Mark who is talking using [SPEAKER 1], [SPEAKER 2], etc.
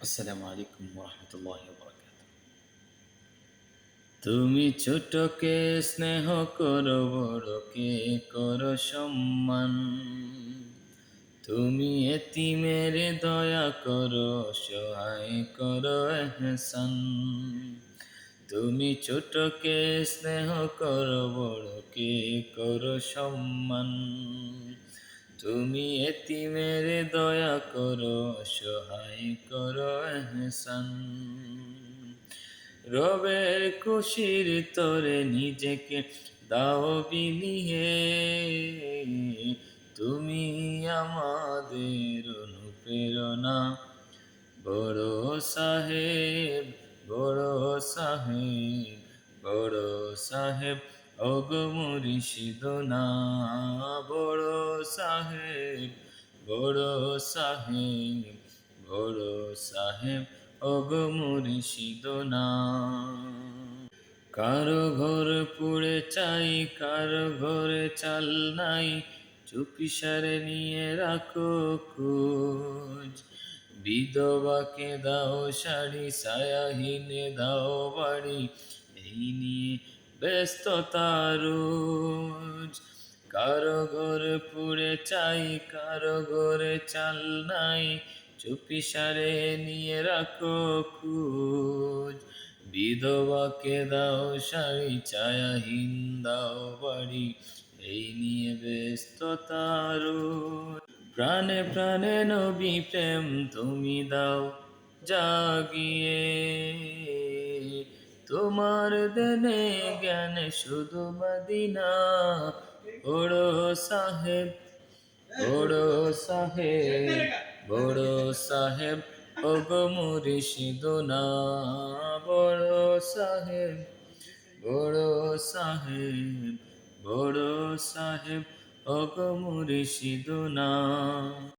[SPEAKER 1] আসসালামু আলাইকুম ওরহমতুল্লাহি ওয়াবারাকাতুহু। তুমি ছোটকে স্নেহ করো, বড়কে করো সম্মান। তুমি এতিমের দয়া করো, সহায় করো এহসান। তুমি ছোটকে স্নেহ করো, বড়কে করো সম্মান। তুমি এতিমের দয়া করো, সহায় করো এহসান। রবের খুশির তরে নিজেকে দাও বিলিয়ে, তুমি আমাদের অনুপ্রেরণা। বড় সাহেব, বড় সাহেব, বড় সাহেব ওগো মুর্শিদনা। বড় সাহেব, বড় সাহেব, বড় সাহেব ওগো মুর্শিদনা। কারো ঘর পুড়ে চাই, কারো ঘরে চাল নাই, চুপিসারে নিয়ে রাখো খোঁজ। বিধবাকে দাও শাড়ি, ছায়াহীনে দাও বাড়ি, এই নিয়ে ব্যস্ততা রোজ। কারো ঘর পুড়ে চাই, কারো ঘরে চাল নাই, চুপিসারে নিয়ে রাখো খোঁজ। বিধবাকে দাও শাড়ি, ছায়াহীন দাও বাড়ি, এই নিয়ে ব্যস্ততা রোজ। প্রাণে প্রাণে নবী প্রেম তুমি দাও জাগিয়ে, তোমার দেনে জ্ঞানে শুধু মদিনা। বড় সাহেব, বড় সাহেব, বড় সাহেব ওগো মুর্শিদনা। বড় সাহেব, বড় সাহেব, বড় সাহেব ওগো মুর্শিদনা।